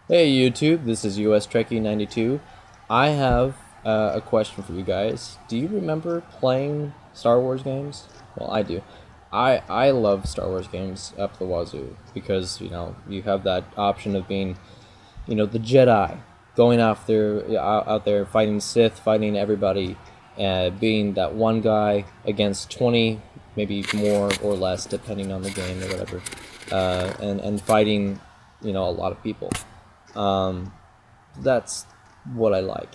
Hey YouTube, this is US Trekkie 92. I have a question for you guys. Do you remember playing Star Wars games? Well, I do. I love Star Wars games up the wazoo because you have that option of being the Jedi, going out there fighting Sith, fighting everybody, being that one guy against 20, maybe more or less depending on the game or whatever, and fighting a lot of people. Um, that's what I like,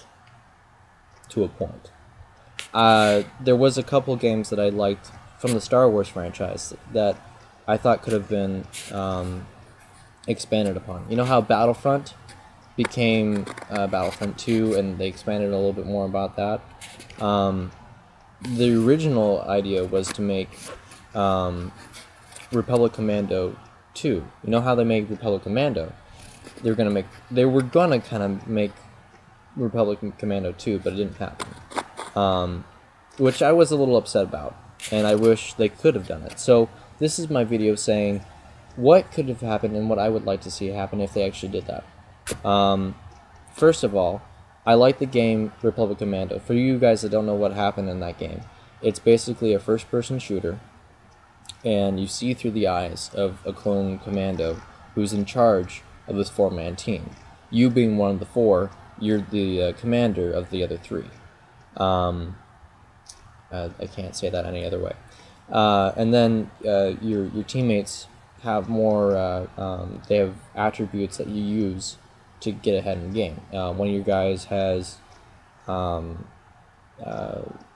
to a point. There was a couple games that I liked from the Star Wars franchise that I thought could have been expanded upon. You know how Battlefront became Battlefront 2, and they expanded a little bit more about that? The original idea was to make Republic Commando 2. You know how they make Republic Commando? They were gonna kind of make Republic Commando 2, but it didn't happen. Which I was a little upset about, and I wish they could have done it. So this is my video saying what could have happened and what I would like to see happen if they actually did that. First of all, I like the game Republic Commando. For you guys that don't know what happened in that game, it's basically a first-person shooter, and you see through the eyes of a clone commando who's in charge of this four-man team. You being one of the four, you're the commander of the other three. I can't say that any other way. And then your teammates have more. They have attributes that you use to get ahead in the game. One of your guys has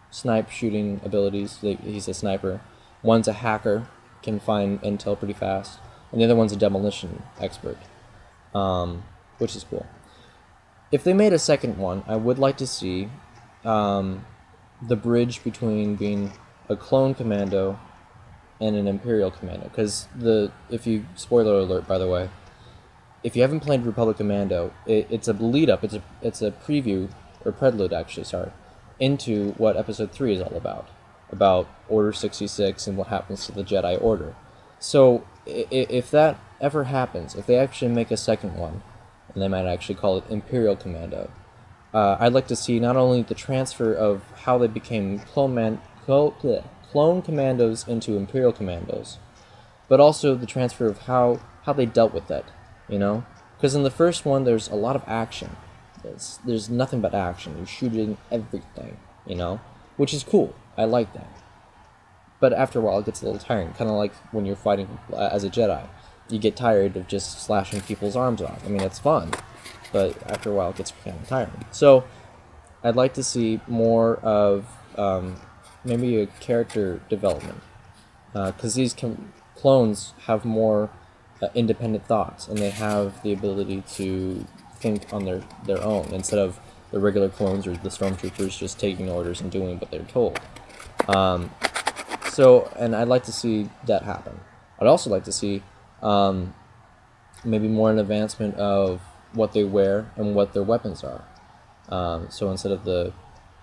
snipe shooting abilities. He's a sniper. One's a hacker, can find intel pretty fast, and the other one's a demolition expert, which is cool. If they made a second one, I would like to see the bridge between being a clone commando and an Imperial commando. Because spoiler alert, by the way, if you haven't played Republic Commando, it's a lead up. It's a preview or prelude, actually. Sorry, into what Episode 3 is all about Order 66 and what happens to the Jedi Order. So if that ever happens, if they actually make a second one, and they might actually call it Imperial Commando, I'd like to see not only the transfer of how they became clone commandos into Imperial commandos, but also the transfer of how they dealt with it, Because in the first one, there's a lot of action. There's nothing but action. You're shooting everything, Which is cool. I like that. But after a while, it gets a little tiring. Kind of like when you're fighting as a Jedi. You get tired of just slashing people's arms off. I mean, it's fun, but after a while, it gets kind of tiring. So, I'd like to see more of maybe a character development. Because these clones have more independent thoughts, and they have the ability to think on their own, instead of the regular clones or the stormtroopers just taking orders and doing what they're told. And I'd like to see that happen. I'd also like to see maybe more an advancement of what they wear and what their weapons are. So instead of the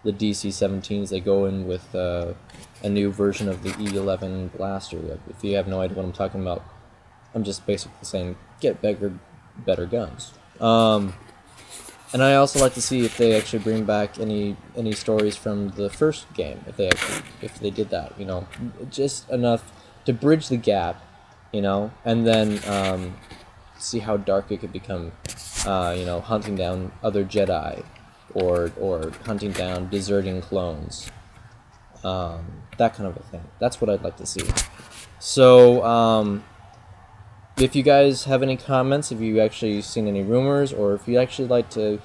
DC-17s, they go in with a new version of the E11 blaster. If you have no idea what I'm talking about, I'm just basically saying get better guns. And I also like to see if they actually bring back any stories from the first game. If they did that, just enough to bridge the gap, and then see how dark it could become. Hunting down other Jedi, or hunting down deserting clones. That kind of a thing. That's what I'd like to see. So, if you guys have any comments, if you actually seen any rumors, or if you actually like to,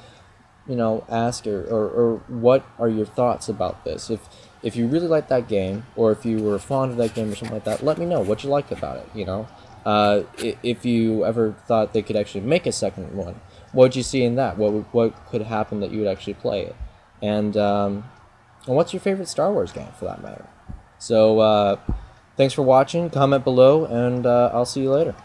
ask or what are your thoughts about this? If you really like that game, or if you were fond of that game or something like that, let me know what you liked about it. If you ever thought they could actually make a second one, what did you see in that? What could happen that you would actually play it? And what's your favorite Star Wars game, for that matter? So, thanks for watching. Comment below, and I'll see you later.